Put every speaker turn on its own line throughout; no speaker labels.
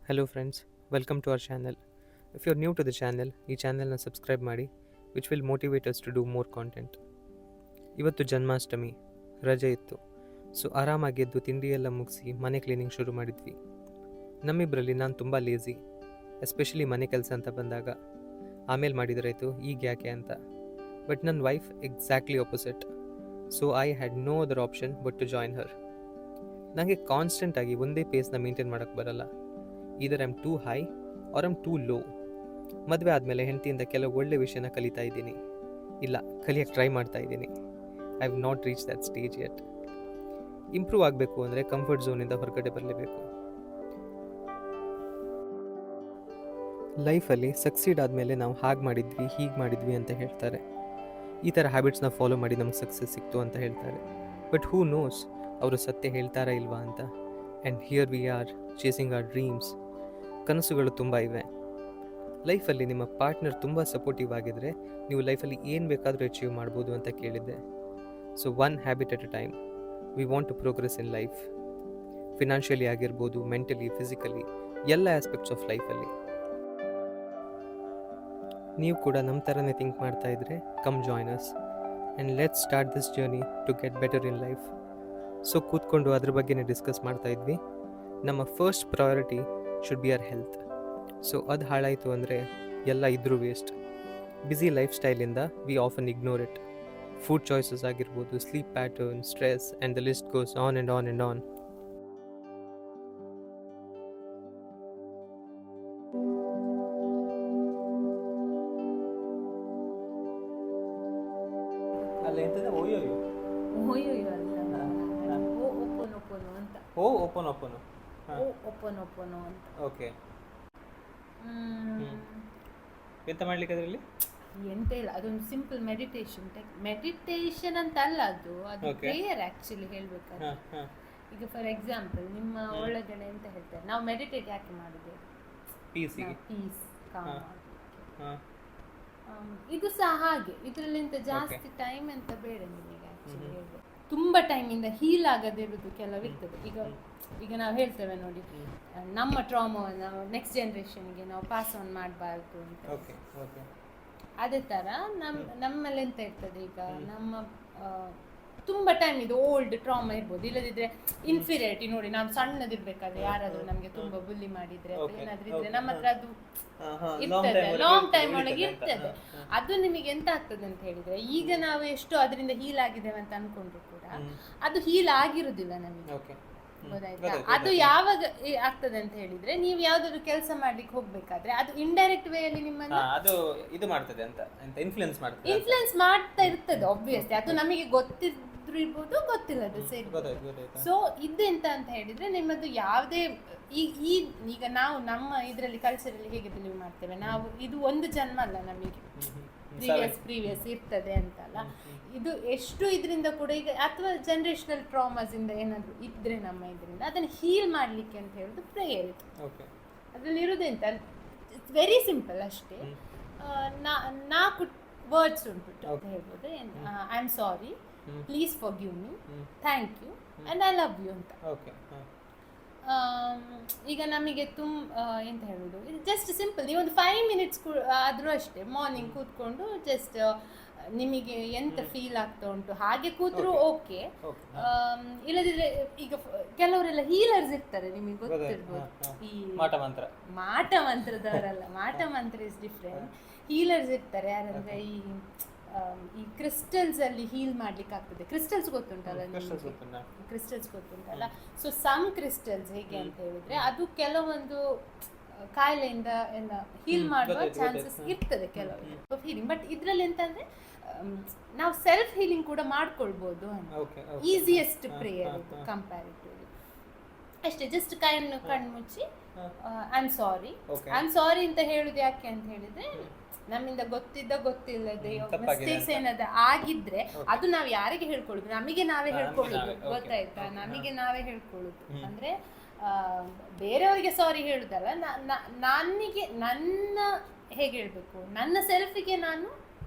Hello friends, welcome to our channel. If you're new to the channel, ಈ ಚಾನೆಲ್ನ subscribe ಮಾಡಿ which will motivate us to do more content. ಇವತ್ತು ಜನ್ಮಾಷ್ಟಮಿ ರಜೆ ಇತ್ತು, so ಆರಾಮಾಗಿ ಎದ್ದು ತಿಂಡಿ ಎಲ್ಲ ಮುಗಿಸಿ ಮನೆ ಕ್ಲೀನಿಂಗ್ ಶುರು ಮಾಡಿದ್ವಿ. ನಮ್ಮಿಬ್ಬರಲ್ಲಿ ನಾನು ತುಂಬ ಲೇಝಿ, ಎಸ್ಪೆಷಲಿ ಮನೆ ಕೆಲಸ ಅಂತ ಬಂದಾಗ. ಆಮೇಲೆ ಮಾಡಿದ್ರಾಯ್ತು, ಈಗ ಯಾಕೆ ಅಂತ. ಬಟ್ ನನ್ನ wife exactly opposite, so I had no other option but to join her. ನನಗೆ ಕಾನ್ಸ್ಟೆಂಟಾಗಿ ಒಂದೇ ಪೇಸ್ನ ಮೇಂಟೈನ್ ಮಾಡೋಕ್ಕೆ ಬರಲ್ಲ. either I'm too high or I'm too low. ಮದುವೆ ಆದಮೇಲೆ ಹೆಂಡತಿಯಿಂದ ಕೆಲವು ಒಳ್ಳೆ ವಿಷಯನ ಕಲಿತಾ ಇದ್ದೀನಿ, ಇಲ್ಲ ಕಲಿಯೋಕ್ಕೆ ಟ್ರೈ ಮಾಡ್ತಾ ಇದ್ದೀನಿ. I have not reach that stage yet. Improve ಆಗಬೇಕು ಅಂದರೆ ಕಂಫರ್ಟ್ ಝೋನಿಂದ ಹೊರಗಡೆ ಬರಲೇಬೇಕು. ಲೈಫಲ್ಲಿ ಸಕ್ಸೀಡ್ ಆದಮೇಲೆ ನಾವು ಹಾಗೆ ಮಾಡಿದ್ವಿ ಹೀಗೆ ಮಾಡಿದ್ವಿ ಅಂತ ಹೇಳ್ತಾರೆ. ಈ ಥರ ಹ್ಯಾಬಿಟ್ಸ್ನ ಫಾಲೋ ಮಾಡಿ ನಮ್ಗೆ ಸಕ್ಸಸ್ ಸಿಕ್ತು ಅಂತ ಹೇಳ್ತಾರೆ. ಬಟ್ ಹೂ ನೋಸ್ ಅವರು ಸತ್ಯ ಹೇಳ್ತಾರಾ ಇಲ್ವಾ ಅಂತ. And here we are chasing our dreams. ಕನಸುಗಳು ತುಂಬ ಇವೆ. ಲೈಫಲ್ಲಿ ನಿಮ್ಮ ಪಾರ್ಟ್ನರ್ ತುಂಬ ಸಪೋರ್ಟಿವ್ ಆಗಿದ್ದರೆ ನೀವು ಲೈಫಲ್ಲಿ ಏನು ಬೇಕಾದರೂ ಅಚೀವ್ ಮಾಡ್ಬೋದು ಅಂತ ಕೇಳಿದ್ದೆ. So one habit at a time. We want to progress in life. Financially ಆಗಿರ್ಬೋದು, ಮೆಂಟಲಿ, ಫಿಸಿಕಲಿ, ಎಲ್ಲ ಆಸ್ಪೆಕ್ಟ್ಸ್ ಆಫ್ ಲೈಫಲ್ಲಿ. ನೀವು ಕೂಡ ನಮ್ಮ ಥರನೇ ಥಿಂಕ್ ಮಾಡ್ತಾ ಇದ್ದರೆ come join us and let's start this journey to get better in life. So ಕೂತ್ಕೊಂಡು ಅದ್ರ ಬಗ್ಗೆನೇ ಡಿಸ್ಕಸ್ ಮಾಡ್ತಾ ಇದ್ವಿ. ನಮ್ಮ first priority should be our health. So ಅದು ಹಾಳಾಯಿತು ಅಂದರೆ ಎಲ್ಲ ಇದ್ರೂ ವೇಸ್ಟ್. ಬ್ಯುಸಿ ಲೈಫ್ ಸ್ಟೈಲಿಂದ we often ignore it. Food choices ಆಗಿರ್ಬೋದು, sleep pattern, stress and the list goes on and on and on. ಅಲ್ಲ ಎಂತದ ಓಯೋಯೋ
ಓಯೋಯೋ ಅಲ್ಲ, ಓ ಒಪ್ಪೋನೊಪ್ಪೋನು ಅಂತ.
ಓ ಓಪನ್ ಓಪನು
ಓ ಒಪ್ಪೋನೊಪ್ಪೋನು ಅಂತ.
ಓಕೆ. ಎಂತ ಮಾಡ್ಲಿಕ್ಕೆ ಅದರಲ್ಲಿ?
ಎಂತ ಇಲ್ಲ, ಅದೊಂದು ಸಿಂಪಲ್ ಮೆಡಿಟೇಷನ್ ಅಂತ ಅಲ್ಲ, ಅದು ಪ್ರೇಯರ್ ಆಕ್ಚುಲಿ ಹೇಳ್ಬೇಕಾದ್ರೆ. ಈಗ ಫಾರ್ ಎಕ್ಸಾಂಪಲ್ ನಿಮ್ಮ ಒಳಗಡೆ ಎಂತ ಹೇಳ್ತಾರೆ, ನಾವು ಮೆಡಿಟೇಟ್ ಯಾಕೆ ಮಾಡಿದ್ದೇವೆ? ಪೀಸ್ ಇದು ಸಹ ಹಾಗೆ. ಇದರಲ್ಲಿ ಎಂತ ಜಾಸ್ತಿ ಟೈಮ್ ಅಂತ ಬೇಡ ನಿಮಗೆ ಆಕ್ಚುಲಿ ಹೇಳ್ಬೇಕು. ತುಂಬ ಟೈಮಿಂದ ಹೀಲ್ ಆಗದಿರೋದು ಕೆಲವಿರ್ತದೆ. ಈಗ ನಾವು ಹೇಳ್ತೇವೆ ನೋಡಿ, ನಮ್ಮ ಟ್ರಾಮಾವನ್ನು ನೆಕ್ಸ್ಟ್ ಜನ್ರೇಷನ್ಗೆ ನಾವು ಪಾಸ್ ಆನ್ ಮಾಡಬಾರ್ದು ಅಂತ. ಅದೇ ಥರ ನಮ್ಮಲ್ಲಿ ಎಂತ ಇರ್ತದೆ, ಈಗ ನಮ್ಮ ತುಂಬ ಟೈಮ್ ಇದು ಓಲ್ಡ್ ಟ್ರಾಮಾ ಇರ್ಬೋದು, ಇಲ್ಲದಿದ್ರೆ ಇನ್ಫೀರಿಯಾರಿಟಿ. ನೋಡಿ, ನಾವು ಸಣ್ಣದಿರ್ಬೇಕಾದ್ರೆ ಯಾರಾದರೂ ನಮಗೆ ತುಂಬ ಬುಲ್ಲಿ ಮಾಡಿದ್ರೆ ಏನಾದ್ರೂ ಇದ್ರೆ ನಮ್ಮ ಹತ್ರ ಅದು ಇರ್ತದೆ, ಲಾಂಗ್ ಟೈಮ್ ಒಳಗೆ ಇರ್ತದೆ. ಅದು ನಿಮಗೆ ಎಂತ ಆಗ್ತದೆ ಅಂತ ಹೇಳಿದ್ರೆ, ಈಗ ನಾವು ಎಷ್ಟು ಅದರಿಂದ ಹೀಲ್ ಆಗಿದ್ದೇವೆ ಅಂತ ಅನ್ಕೊಂಡ್ರು ಕೂಡ ಅದು ಹೀಲ್ ಆಗಿರುದಿಲ್ಲ ನಮಗೆ. ಗೊತ್ತಾಯ್ತಾ? ಅದು ಯಾವಾಗ ಆಗ್ತದೆ ಅಂತ ಹೇಳಿದ್ರೆ, ನೀವು ಯಾವ್ದಾದ್ರು ಕೆಲಸ ಮಾಡ್ಲಿಕ್ಕೆ ಹೋಗ್ಬೇಕಾದ್ರೆ ಅದು ಇಂಡೈರೆಕ್ಟ್ ವೇ ಅಲ್ಲಿ ನಿಮ್ಮನ್ನ
ಇದು ಮಾಡ್ತದೆ ಅಂತ
ಇನ್ಫ್ಲುಯೆನ್ಸ್ ಮಾಡ್ತಾ ಇರ್ತದೆ. ಆಬ್ವಿಯಸ್ಲಿ ಅದು ನಮಗೆ ಗೊತ್ತಿದ್ರು ಇರ್ಬೋದು, ಗೊತ್ತಿಲ್ಲದು ಸರಿ. ಸೊ ಇದೆಂತ ಅಂತ ಹೇಳಿದ್ರೆ, ನಿಮ್ಮದು ಯಾವುದೇ ಈಗ ನಾವು ನಮ್ಮ ಇದರಲ್ಲಿ ಕಲ್ಚರಲ್ಲಿ ಹೇಗೆ ಬಿಲೀವ್ ಮಾಡ್ತೇವೆ, ನಾವು ಇದು ಒಂದು ಜನ್ಮ ಅಲ್ಲ ನಮಗೆ, ಪ್ರೀವಿಯಸ್ ಇರ್ತದೆ ಅಂತಲ್ಲ. ಇದು ಎಷ್ಟು ಇದರಿಂದ ಕೂಡ ಈಗ, ಅಥವಾ ಜನರೇಷನಲ್ ಟ್ರಾಮಾಸ್ ಇಂದ ಏನಾದ್ರು ಇದ್ರೆ ನಮ್ಮ ಇದರಿಂದ ಅದನ್ನು ಹೀಲ್ ಮಾಡ್ಲಿಕ್ಕೆ ಅಂತ ಹೇಳುದು ಪ್ರೇಯರ್. ಅದ್ರಲ್ಲಿ ಇರುದೆಂತ, ಇಟ್ಸ್ ವೆರಿ ಸಿಂಪಲ್ ಅಷ್ಟೇ. 4 ವರ್ಡ್ಸ್ ಉಂಟು ಅಂತ ಹೇಳ್ಬೋದು. I am sorry, please forgive me, thank you and I love you ಅಂತ. ಈಗ ನಮಗೆ ಎಂತ ಹೇಳೋದು, ಇದು ಜಸ್ಟ್ ಸಿಂಪಲ್. ನೀವೊಂದು 5 ಮಿನಿಟ್ಸ್ ಆದರೂ ಅಷ್ಟೇ, ಮಾರ್ನಿಂಗ್ ಕೂತ್ಕೊಂಡು ಜಸ್ಟ್ ನಿಮಗೆ ಎಂತ ಫೀಲ್ ಆಗ್ತಾ ಉಂಟು ಹಾಗೆ ಕೂತ್ರು ಓಕೆ. ಇಲ್ಲದಿದ್ರೆ ಈಗ ಕೆಲವರೆಲ್ಲ ಹೀಲರ್ಸ್ ಇರ್ತಾರೆ, ನಿಮಗೆ ಗೊತ್ತಿರ್ಬೋದು. ಈ ಮಾಟ ಮಂತ್ರದವರಲ್ಲ, ಮಾಟ ಮಂತ್ರ ಇಸ್ ಡಿಫ್ರೆಂಟ್. ಹೀಲರ್ಸ್ ಇರ್ತಾರೆ. ಯಾರಂದ್ರೆ ಈ ಕ್ರಿಸ್ಟಲ್ಸ್ ಅಲ್ಲಿ ಹೀಲ್ ಮಾಡ್ಲಿಕ್ಕೆ ಆಗ್ತದೆ. ಕ್ರಿಸ್ಟಲ್ಸ್ ಗೊತ್ತುಂಟಲ್ಲ, ಕ್ರಿಸ್ಟಲ್ಸ್ ಗೊತ್ತುಂಟಲ್ಲ. ಸೊ ಸಮ್ ಕ್ರಿಸ್ಟಲ್ಸ್ ಹೇಗೆ ಅಂತ ಹೇಳಿದ್ರೆ, ಅದು ಕೆಲವೊಂದು ಕಾಯಿಲೆಯಿಂದ ಎಲ್ಲ ಹೀಲ್ ಮಾಡುವ ಚಾನ್ಸಸ್ ಇರ್ತದೆ ಕೆಲವು ಹೀಲಿಂಗ್. ಬಟ್ ಇದ್ರಲ್ಲಿ ಎಂತಂದ್ರೆ, ನಾವು ಸೆಲ್ಫ್ ಹೀಲಿಂಗ್ ಕೂಡ ಮಾಡ್ಕೊಳ್ಬೋದು ಅಂತ. ಈಸಿಯೆಸ್ಟ್ ಪ್ರೇಯರ್ ಇದು ಕಂಪ್ಯಾರಿಟಿವ್ಲಿ. ಅಷ್ಟೇ, ಜಸ್ಟ್ ಕಣ್ಣು ಮುಚ್ಚಿ ಐ ಆಮ್ ಸಾರಿ ಅಂತ ಹೇಳುದು. ಯಾಕೆ ಅಂತ ಹೇಳಿದ್ರೆ, ನಮ್ಮಿಂದ ಗೊತ್ತಿಲ್ಲದೆ ಮಿಸ್ಟೇಕ್ಸ್ ಏನಾದ್ರು ಆಗಿದ್ರೆ ಅದು ನಾವು ಯಾರಿಗೆ ಹೇಳ್ಕೊಳ್ಳುದು, ನಮಗೆ ನಾವೇ ಹೇಳ್ಕೊಳ್ಳುದು. ಗೊತ್ತಾಯ್ತಾ? ನಮಗೆ ನಾವೇ ಹೇಳ್ಕೊಳ್ಳುದು ಅಂದ್ರೆ ಬೇರೆಯವರಿಗೆ ಸಾರಿ ಹೇಳುದಲ್ಲ, ನನ್ನ ಹೇಗೆ ಹೇಳ್ಬೇಕು, ನನ್ನ ಸೆಲ್ಫಿಗೆ ನಾನು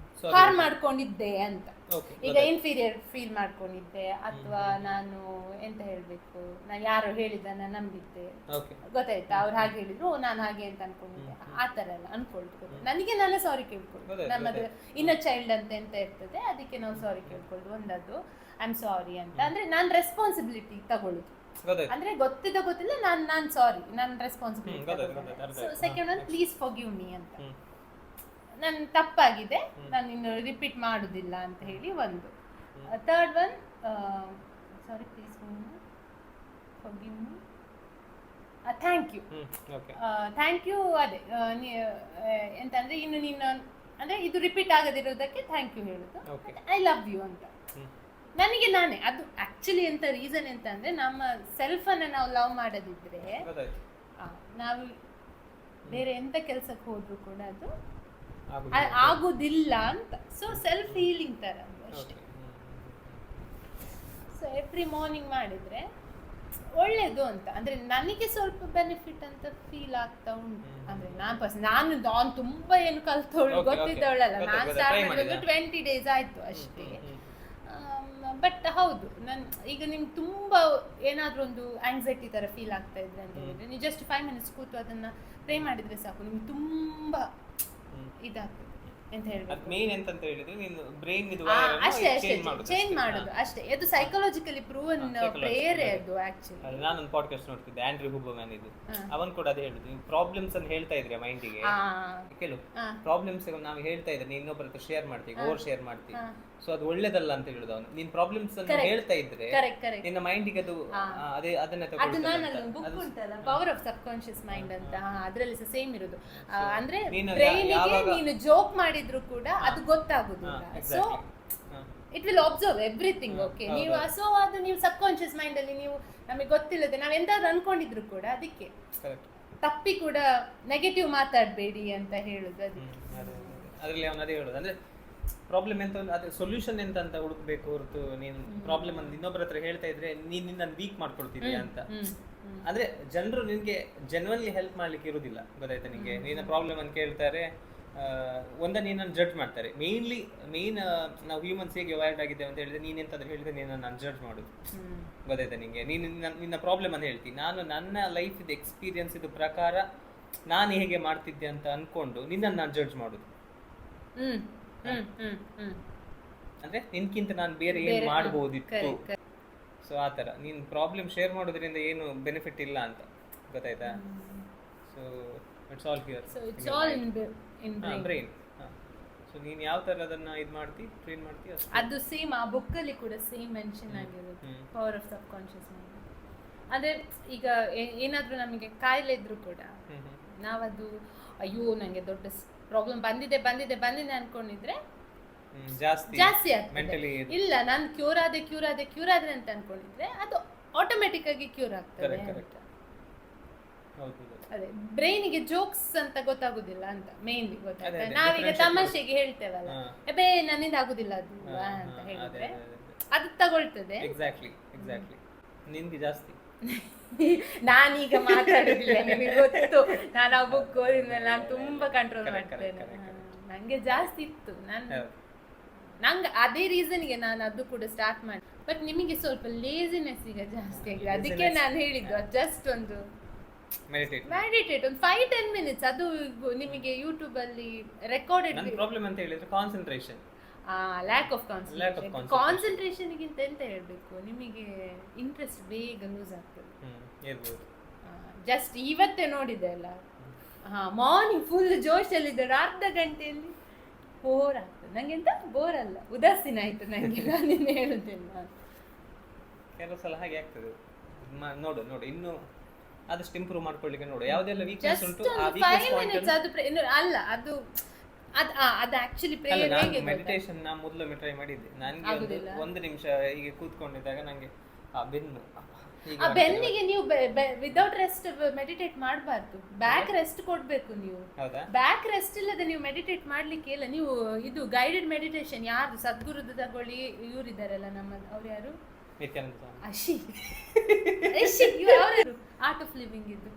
ಹಾರ್ ಮಾಡ್ಕೊಂಡಿದ್ದೆ ಅಂತ.
Okay,
ಈಗ ಇನ್ಫೀರಿಯರ್ ಫೀಲ್ ಮಾಡ್ಕೊಂಡಿದ್ದೆ, ಅಥವಾ ನಾನು ಎಂತ ಹೇಳ್ಬೇಕು, ನಾನು ಯಾರೋ ಹೇಳಿದ್ದನ್ನ ನಂಬಿದ್ದೆ,
ಓಕೆ
ಗೊತ್ತಾಯ್ತಾ, ಅವ್ರು ಹಾಗೆ ಹೇಳಿದ್ರು ನಾನು ಹಾಗೆ ಅಂತ ಅನ್ಕೊಂಡಿದ್ದೆ, ಆ ತರ ಎಲ್ಲ ಅನ್ಕೊಳ್ತು. ನನಗೆ ನಾನೇ ಸಾರಿ ಕೇಳ್ಕೊಳ್ಳೋದು, ನಮ್ಮದು ಇನ್ನರ್ ಚೈಲ್ಡ್ ಅಂತ ಎಂತ ಇರ್ತದೆ, ಅದಕ್ಕೆ ನಾವು ಸಾರಿ ಕೇಳ್ಕೊಳ್ಳೋದು. ಒಂದದ್ದು ಐ ಆಮ್ ಸಾರಿ ಅಂತ, ಅಂದ್ರೆ ನಾನು ರೆಸ್ಪಾನ್ಸಿಬಿಲಿಟಿ ತಗೊಳ್ಳುದು, ಅಂದ್ರೆ ಗೊತ್ತಿಲ್ಲ ನಾನು ಸಾರಿ, ನಾನು responsibility. Second one, please forgive me ಅಂತ, ನನ್ನ ತಪ್ಪಾಗಿದೆ, ನಾನು ಇನ್ನು ರಿಪೀಟ್ ಮಾಡುದಿಲ್ಲ ಅಂತ ಹೇಳಿ ಒಂದು. Third one, sorry please forgive me, thank you. Thank you, ಅದೇ ಎಂತಂದ್ರೆ ಇನ್ನು ನೀನು ಅಂದ್ರೆ ಇದು ರಿಪೀಟ್ ಆಗದಿರೋದಕ್ಕೆ ಥ್ಯಾಂಕ್ ಯು ಹೇಳುದು. ಐ ಲವ್ ಯು ಅಂತ ನನಗೆ ನಾನೇ. ಅದು ಆಕ್ಚುಲಿ ಎಂತ ರೀಸನ್ ಎಂತ ಅಂದ್ರೆ, ನಮ್ಮ ಸೆಲ್ಫ್ ಅನ್ನ ನಾವು ಲವ್ ಮಾಡದಿದ್ರೆ ನಾವು ಬೇರೆ ಎಂತ ಕೆಲ್ಸಕ್ಕೆ ಹೋದ್ರು ಕೂಡ ಅದು ಆಗುದಿಲ್ಲ ಅಂತ. ಸೊ ಸೆಲ್ಫ್ ಹೀಲಿಂಗ್ ತರ ಅಷ್ಟೇ. ಸೊ ಎವ್ರಿ ಮಾರ್ನಿಂಗ್ ಮಾಡಿದ್ರೆ ಒಳ್ಳೇದು ಅಂತ, ಅಂದ್ರೆ ನನಗೆ ಸ್ವಲ್ಪ ಬೆನಿಫಿಟ್ ಅಂತ ಫೀಲ್ ಆಗ್ತಾ ಉಂಟು. ಅಂದ್ರೆ ನಾನು ತುಂಬಾ ಏನು ಕಲ್ತವಳು ಗೊತ್ತಿದ್ದವಳಲ್ಲ, ನಾನು ಸ್ಟಾರ್ಟ್ ಮಾಡಿದ್ದು 20 days ಆಯ್ತು ಅಷ್ಟೇ. ಬಟ್ ಹೌದು, ಈಗ ನಿಮ್ಗೆ ತುಂಬಾ ಏನಾದ್ರೂ ಒಂದು ಆಂಗ್ಸೈಟಿ ತರ ಫೀಲ್ ಆಗ್ತಾ ಇದ್ರೆ ಅಂತ ಹೇಳಿದ್ರೆ, ನೀವು ಜಸ್ಟ್ 5 minutes ಕೂತು ಅದನ್ನ ಪ್ರೇ ಮಾಡಿದ್ರೆ ಸಾಕು, ನಿಮ್ಗೆ ತುಂಬಾ ಇದಾಗ್ತದೆ. ಎಂತ ಹೇಳ್ಬೇಕು,
ಮೇನ್ ಎಂತ ಹೇಳಿದ್ರೆ ನೀನು ಬ್ರೈನ್ ಇದು
ಅಷ್ಟೇ ಚೇಂಜ್ ಮಾಡೋದು ಅಷ್ಟೇ. ಅದು ಸೈಕಾಲಜಿಕಲಿ ಪ್ರೂವನ್ ಪ್ರೇಯರ್ ಅದು ಆಕ್ಚುಲಿ.
ನಾನೊಂದು ಪಾಡ್ಕಾಸ್ಟ್ ನೋಡ್ತಿದ್ದೆ, ಆಂಡ್ರ್ಯೂ ಹುಬರ್ಮ್ಯಾನ್ ಇದು, ಅವನ್ ಕೂಡ ಅದೇ ಹೇಳುದು, ನೀವು ಪ್ರಾಬ್ಲಮ್ಸ್ ಅನ್ನು ಹೇಳ್ತಾ ಇದ್ರೆ ಮೈಂಡಿಗೆ ಕೇಳು, ಪ್ರಾಬ್ಲಮ್ಸ್ ನಾವು ಹೇಳ್ತಾ ಇದ್ರೆ ನೀನು ಇನ್ನೊಬ್ಬರ ಹತ್ರ ಶೇರ್ ಮಾಡ್ತೀವಿ, ಓವರ್ ಶೇರ್ ಮಾಡ್ತೀವಿ, ಸೊ ಅದು ಒಳ್ಳೇದಲ್ಲ ಅಂತ ಹೇಳುದು ಅವನು. ನೀನ್ ಪ್ರಾಬ್ಲಮ್ಸ್ ಅನ್ನು ಹೇಳ್ತಾ ಇದ್ರೆ ನಿನ್ನ ಮೈಂಡಿಗೆ ಅದು ಅದೇ ಅದನ್ನ
ಅದು ನಾನು ಬುಕ್ ಉಂಟಲ್ಲ, power of sub conscious mind ಅಂತ, ಅದರಲ್ಲಿ ಸೇಮ್ ಇರೋದು. ಅಂದ್ರೆ ಬ್ರೈನಿಗೆ ನೀನು ಜೋಕ್ ಮಾಡಿದ್ರು ಕೂಡ ಅದು ಗೊತ್ತಾಗುದಿಲ್ಲ. So it will observe everything. Okay, ನೀವು ಸೊ ಅದು ನೀವು ಸಬ್ ಕಾನ್ಶಿಯಸ್ ಮೈಂಡ್ ಅಲ್ಲಿ ನೀವು ನಮಗೆ ಗೊತ್ತಿಲ್ಲದೆ ನಾವ್ ಎಂತಾದ್ರೂ ಅನ್ಕೊಂಡಿದ್ರು ಕೂಡ ಅದಕ್ಕೆ ತಪ್ಪಿ ಕೂಡ ನೆಗೆಟಿವ್ ಮಾತಾಡ್ಬೇಡಿ ಅಂತ ಹೇಳುದು.
ಅದರಲ್ಲಿ ಅವನು ಅದೇ ಹೇಳುದು, ಅಂದ್ರೆ ಪ್ರಾಬ್ಲಮ್ ಎಂತ ಅದೇ ಸೊಲ್ಯೂಷನ್ ಎಂತ ಅಂತ ಹುಡುಕ್ಬೇಕು ಹೊರತು ನೀನು ಪ್ರಾಬ್ಲಮ್ ಅಂತ ಇನ್ನೊಬ್ಬರ ಹತ್ರ ಹೇಳ್ತಾ ಇದ್ರೆ ನೀನ್ ನಿನ್ನ ವೀಕ್ ಮಾಡ್ಕೊಳ್ತಿದ್ಯಾ ಅಂತ. ಅಂದ್ರೆ ಜನರು ನಿನ್ಗೆ ಜೆನ್ವನ್ಲಿ ಹೆಲ್ಪ್ ಮಾಡ್ಲಿಕ್ಕೆ ಇರುದಿಲ್ಲ, ಗೊತ್ತಾಯ್ತಾ ನಿಂಗೆ. ನಿನ್ನ ಪ್ರಾಬ್ಲಮ್ ಅಂತ ಕೇಳ್ತಾರೆ, ನೀನನ್ನು ಜಡ್ಜ್ ಮಾಡ್ತಾರೆ. ಮೇನ್ ನಾವು ಹ್ಯೂಮನ್ಸ್ ಹೇಗೆ ವೈರ್ಡ್ ಆಗಿದ್ದೇವೆ ಅಂತ ಹೇಳಿದ್ರೆ, ನೀನ್ ಎಂತಾದ್ರೂ ಹೇಳಿದ್ರೆ ನೀನನ್ನು ಜಡ್ಜ್ ಮಾಡುದು, ಗೊತ್ತಾಯ್ತಾ ನಿಂಗೆ. ನೀನು ನಿನ್ನ ಪ್ರಾಬ್ಲಮ್ ಅಂತ ಹೇಳ್ತೀನಿ, ನಾನು ನನ್ನ ಲೈಫ್ ಇದು ಎಕ್ಸ್ಪೀರಿಯನ್ಸ್ ಇದು ಪ್ರಕಾರ ನಾನು ಹೇಗೆ ಮಾಡ್ತಿದ್ದೆ ಅಂತ ಅನ್ಕೊಂಡು ನಿನ್ನನ್ನು ನಾನು ಜಡ್ಜ್ ಮಾಡುದು. ಅಂದ್ರೆ ನಿನ್ಕಿಂತ ನಾನು ಬೇರೆ ಏನು ಮಾಡಬಹುದಿತ್ತು. ಸೊ ಆತರ ನೀನ್ ಪ್ರಾಬ್ಲಮ್ ಶೇರ್ ಮಾಡೋದ್ರಿಂದ ಏನು ಬೆನಿಫಿಟ್ ಇಲ್ಲ ಅಂತ, ಗೊತ್ತಾಯ್ತಾ. So it's all here,
so it's all in
brain. So ನೀನ್ ಯಾವ ತರ ಅದನ್ನ ಇದು ಮಾಡ್ತಿ, ಟ್ರೈನ್ ಮಾಡ್ತಿ,
ಅದು ಸೇಮ್ ಆ ಬುಕ್ ಅಲ್ಲಿ ಕೂಡ ಸೇಮ್ ಮೆನ್ಷನ್ ಆಗಿರುತ್ತೆ, power of sub conscious mind. ಅಂದ್ರೆ ಈಗ ಏನಾದ್ರೂ ನಮಗೆ ಕಾಯಿಲೆ ಇದ್ರು ಕೂಡ ನಾವದು ಅಯ್ಯೋ ನಂಗೆ ದೊಡ್ಡ ಪ್ರಾಬ್ಲಮ್ ಬಂದಿದೆ ಅನ್ಕೊಂಡಿದ್ರೆ ಜಾಸ್ತಿ ಆಗ್ತದೆ. ಇಲ್ಲ ನಾನು ಕ್ಯೂರ್ ಆದ್ರೆ ಅಂತ ಅನ್ಕೊಂಡಿದ್ರೆ ಅದು ಆಟೋಮೆಟಿಕ್ ಆಗಿ ಕ್ಯೂರ್ ಆಗ್ತದೆ. ಅದೇ ಬ್ರೈನಿಗೆ ಜೋಕ್ಸ್ ಅಂತ ಗೊತ್ತಾಗುದಿಲ್ಲ ಅಂತ ಮೇನ್ಲಿ, ಗೊತ್ತಾಗ್ತದೆ. ನಾವೀಗ ತಮಾಷೆಗೆ ಹೇಳ್ತೇವಲ್ಲ, ಬೇ ನನ್ನಿಂದ ಆಗುದಿಲ್ಲ ಅದು ಅಂತ ಹೇಳಿದ್ರೆ ಅದು ತಗೊಳ್ತದೆ.
ಎಕ್ಸಾಕ್ಟ್ಲಿ ನಿನ್ಗೆ ಜಾಸ್ತಿ
ನಾನೀಗ ಮಾತಾಡುದಿಲ್ಲ, ನಿಮಗೆ ಗೊತ್ತು, ನಾನು ಆ ಬುಕ್ ಓದಿದ್ಮೇಲೆ ನಾನು ತುಂಬಾ ಕಂಟ್ರೋಲ್ ಮಾಡ್ತೇನೆ. ನಂಗೆ ಜಾಸ್ತಿ ಇತ್ತು, ನಂಗೆ ಅದೇ ರೀಸನ್ಗೆ ನಾನು ಅದು ಕೂಡ ಸ್ಟಾರ್ಟ್ ಮಾಡಿ. ಬಟ್ ನಿಮಗೆ ಸ್ವಲ್ಪ ಲೇಸಿನೆಸ್ ಈಗ ಜಾಸ್ತಿ ಆಗಿದೆ, ಅದಕ್ಕೆ ನಾನು ಹೇಳಿದ್ದು ಜಸ್ಟ್ ಒಂದು ಮೆಡಿಟೇಟ್ ಒಂದು 5-10 minutes. ಅದು ನಿಮಗೆ ಯೂಟ್ಯೂಬ್ ಅಲ್ಲಿ ರೆಕಾರ್ಡೆಡ್.
ಪ್ರಾಬ್ಲಮ್ ಅಂತ ಹೇಳಿದ್ರೆ ಕಾನ್ಸಂಟ್ರೇಷನ್,
ಲ್ಯಾಕ್ ಆಫ್ ಕಾನ್ಸಂಟ್ರೇಷನ್ ಗಿಂತ ಎಂತ ಹೇಳ್ಬೇಕು, ನಿಮಗೆ ಇಂಟ್ರೆಸ್ಟ್ ಬೇಗ ಲೂಸ್ ಆಗ್ತದೆ. ಜಸ್ಟ್ ಇವತ್ತೇ ನೋಡಿದೆ ಅಲ್ಲ, ಮಾರ್ನಿಂಗ್ ಫುಲ್ ಜೋಶಲ್ಲಿದ್ದರೆ ಅರ್ಧ ಗಂಟೆಯಲ್ಲಿ ಬೋರ್ ಆಗ್ತದೆ. ನಂಗೆ ಎಂತ ಬೋರ್ ಅಲ್ಲ, ಉದಾಸೀನ ಆಯ್ತು ನಂಗೆ. ನಾನಿನ್ನು ಹೇಳುದಿಲ್ಲ,
ಕೆಲವು ಸಲ ಹಾಗೆ ಆಗ್ತದೆ. ನೋಡು ಇನ್ನು ಆದಷ್ಟು ಇಂಪ್ರೂವ್ ಮಾಡ್ಕೊಳ್ಳಿಕ್ಕೆ ನೋಡು, ಯಾವುದೆಲ್ಲ ವೀಕ್ನೆಸ್ ಉಂಟು ಆ ವೀಕ್ನೆಸ್ ಪಾಯಿಂಟ್
ಅಲ್ಲ ಅದು ಅದು ಆಕ್ಚುಲಿ ಪ್ರೇಯರ್ ಹೇಗೆ
ಮೆಡಿಟೇಷನ್ ನಾ ಮೊದಲೊಮ್ಮೆ ಟ್ರೈ ಮಾಡಿದ್ದೆ. ನನಗೆ ಒಂದು ನಿಮಿಷ ಹೀಗೆ ಕೂತ್ಕೊಂಡಿದ್ದಾಗ ನನಗೆ
ಬೆನ್ನಿಗೆ ನೀವು ವಿದೌಟ್ ರೆಸ್ಟ್ ಮೆಡಿಟೇಟ್ ಮಾಡಬಾರ್ದು, ಬ್ಯಾಕ್ ರೆಸ್ಟ್ ಕೊಡ್ಬೇಕು. ನೀವು ಬ್ಯಾಕ್ ರೆಸ್ಟ್ ಇಲ್ಲದೆ ನೀವು ಮೆಡಿಟೇಟ್ ಮಾಡ್ಲಿಕ್ಕೆ ಇಲ್ಲ. ನೀವು ಇದು ಗೈಡೆಡ್ ಮೆಡಿಟೇಷನ್ ಯಾರು ಸದ್ಗುರುದು ತಗೊಳ್ಳಿ, ಇವರಿದ್ದಾರಲ್ಲ ನಮ್ಮ, ಅವ್ರು ಯಾರು,
ನಿತ್ಯಾನಂದ
ಆರ್ಟ್ ಆಫ್ ಲಿವಿಂಗ್ ಇದು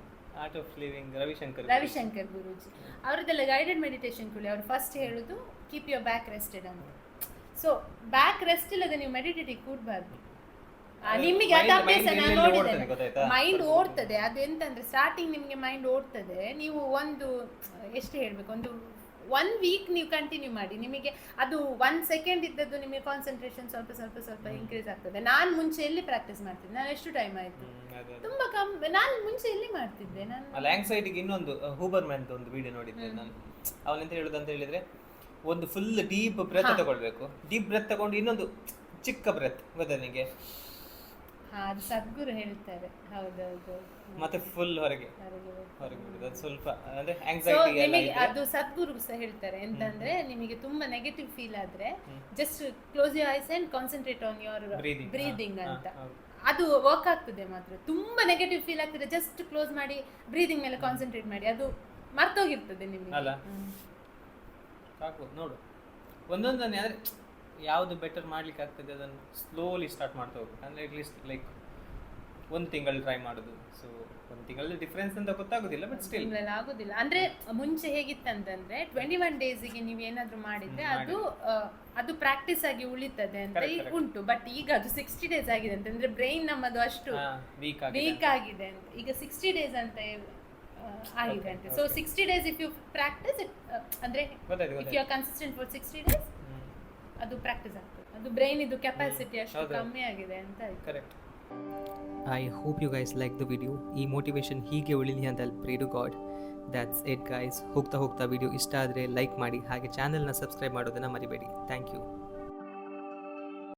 Art of Living
Ravishankar Guruji ಅವರದ್ದೆಲ್ಲ ಗೈಡೆಡ್ ಮೆಡಿಟೇಷನ್ ಕೂಲಿ ಅವ್ರು ಫಸ್ಟ್ ಹೇಳೋದು ಕೀಪ್ ಯುವರ್ ಬ್ಯಾಕ್ ರೆಸ್ಟೆಡ್ ಅಂತ. ಸೊ ಬ್ಯಾಕ್ ರೆಸ್ಟ್ ಇಲ್ಲದೆ ನೀವು ಮೆಡಿಟೇಟಿವ್ ಕೂಡಬಾರ್ದು. ನಿಮಗೆ ಅದು ಅಭ್ಯಾಸ ನಾನು ನೋಡಿದ್ದೇನೆ, ಮೈಂಡ್ ಓಡ್ತದೆ. ಅದು ಎಂತಂದ್ರೆ ಸ್ಟಾರ್ಟಿಂಗ್ ನಿಮಗೆ ಮೈಂಡ್ ಓಡ್ತದೆ. ನೀವು ಒಂದು ಎಷ್ಟು ಹೇಳಬೇಕು, ಒಂದು 1 ವೀಕ್ ನೀವು ಕಂಟಿನ್ಯೂ ಮಾಡಿ, ನಿಮಗೆ ಅದು 1 ಸೆಕೆಂಡ್ ಇದ್ದದ್ದು ನಿಮಗೆ ಕಾನ್ಸಂಟ್ರೇಷನ್ ಸ್ವಲ್ಪ ಸ್ವಲ್ಪ ಸ್ವಲ್ಪ ಇನ್ಕ್ರೀಸ್ ಆಗ್ತದೆ. ನಾನು ಮುಂಚೆ ಎಲ್ಲಿ ಪ್ರಾಕ್ಟೀಸ್ ಮಾಡ್ತಿದ್ದೆ, ನಾನು ಎಷ್ಟು ಟೈಮ್ ಆಯ್ತು, ತುಂಬಾ ಕಮ್ಮಿ. ನಾನು ಮುಂಚೆ ಎಲ್ಲಿ ಮಾಡ್ತಿದ್ದೆ, ನಾನು
ಆಂಗ್ಸೈಟಿಗೆ ಇನ್ನೊಂದು ಹೂಬರ್ಮ್ಯಾನ್ ಒಂದು ವಿಡಿಯೋ ನೋಡಿದ್ದೆ ನಾನು. ಅವನೆಂತ ಹೇಳುದು ಅಂತ ಹೇಳಿದ್ರೆ, ಒಂದು ಫುಲ್ ಡೀಪ್ ಬ್ರೆತ್ ತಗೊಳ್ಬೇಕು, ಡೀಪ್ ಬ್ರೆತ್ ತಗೊಂಡು ಇನ್ನೊಂದು ಚಿಕ್ಕ ಬ್ರೆತ್ ಗೊತ್ತಾ ನಿಮಗೆ,
ಅದು ಸದ್ಗುರು ಹೇಳ್ತಾರೆ. ಹೌದೌದು.
ಮತ್ತೆ ಫುಲ್ ಹೊರಗೆ ಬಿಡುದು. ಅದು ಸ್ವಲ್ಪ ಅಂದ್ರೆ
So,
ಆಂಗ್ಸೈಟಿ
ನಿಮಗೆ ಅದು ಸದ್ಗುರು ಸಹ ಹೇಳ್ತಾರೆ ಎಂತಂದ್ರೆ, ನಿಮಗೆ ತುಂಬಾ ನೆಗೆಟಿವ್ ಫೀಲ್ ಆದ್ರೆ just close your eyes and concentrate on your breathing ಅಂತ. ಅದು ವರ್ಕ್ ಆಗ್ತದೆ ಮಾತ್ರ. ತುಂಬಾ ನೆಗೆಟಿವ್ ಫೀಲ್ ಆಗ್ತದೆ, ಜಸ್ಟ್ ಕ್ಲೋಸ್ ಮಾಡಿ ಬ್ರೀದಿಂಗ್ ಮೇಲೆ ಕಾನ್ಸಂಟ್ರೇಟ್ ಮಾಡಿ, ಅದು ಮರ್ತೋಗಿರ್ತದೆ ನಿಮಗೆ.
ಅಲ್ಲ ಸಾಕು ನೋಡು, ಒಂದೊಂದನ್ನೇ ಅಂದ್ರೆ ಯಾವುದು ಬೆಟರ್ ಮಾಡ್ಲಿಕ್ಕೆ ಆಗ್ತದೆ ಅದನ್ನು ಸ್ಲೋಲಿ ಸ್ಟಾರ್ಟ್ ಮಾಡ್ತಾ ಹೋಗ್ಬೇಕು. ಅಂದರೆ ಅಟ್ಲೀಸ್ಟ್ ಲೈಕ್ 1 ತಿಂಗಳು ಟ್ರೈ ಮಾಡೋದು. ಸೊ 1 ತಿಂಗಳಲ್ಲಿ ಡಿಫ್ರೆನ್ಸ್ ಅಂತ ಗೊತ್ತಾಗೋದಿಲ್ಲ, ಬಟ್ ಸ್ಟಿಲ್
ಆಗೋದಿಲ್ಲ. ಅಂದ್ರೆ ಮುಂಚೆ ಹೇಗಿತ್ತಂತಂದ್ರೆ 21 ಡೇಸಿಗೆ ನೀವು ಏನಾದ್ರು ಮಾಡಿದ್ರೆ ಅದು ಪ್ರಾಕ್ಟೀಸ್ ಆಗಿ ಉಳಿತದೆ ಅಂತ ಉಂಟು. ಬಟ್ ಈಗ ಅದು 60 ಡೇಸ್ ಆಗಿದೆ ಅಂತಂದ್ರೆ ಬ್ರೈನ್ ನಮ್ಮದು ಅಷ್ಟು ವೀಕ್ ಆಗಿದೆ ಅಂತ. ಈಗ 60 ಡೇಸ್ ಅಂತ ಆಗಿದೆ ಅಂತೆ. So 60 days if you practise it, ಅಂದ್ರೆ if you are consistent for 60 days ಅದು ಪ್ರಾಕ್ಟೀಸ್ ಆಗ್ತದೆ. ಅದು ಬ್ರೈನ್ ಇದು ಕೆಪಾಸಿಟಿ ಅಷ್ಟು ಕಮ್ಮಿ ಆಗಿದೆ ಅಂತ. Correct.
I hope you guys like the video. ಈ ಮೋಟಿವೇಶನ್ ಹೀಗೆ ಉಳಿಲಿ ಅಂತ pray to God. That's it guys. ಹೋಗ್ತಾ ವಿಡಿಯೋ ಇಷ್ಟ ಆದರೆ ಲೈಕ್ ಮಾಡಿ, ಹಾಗೆ ಚಾನಲ್ನ ಸಬ್ಸ್ಕ್ರೈಬ್ ಮಾಡೋದನ್ನು ಮರಿಬೇಡಿ. Thank you.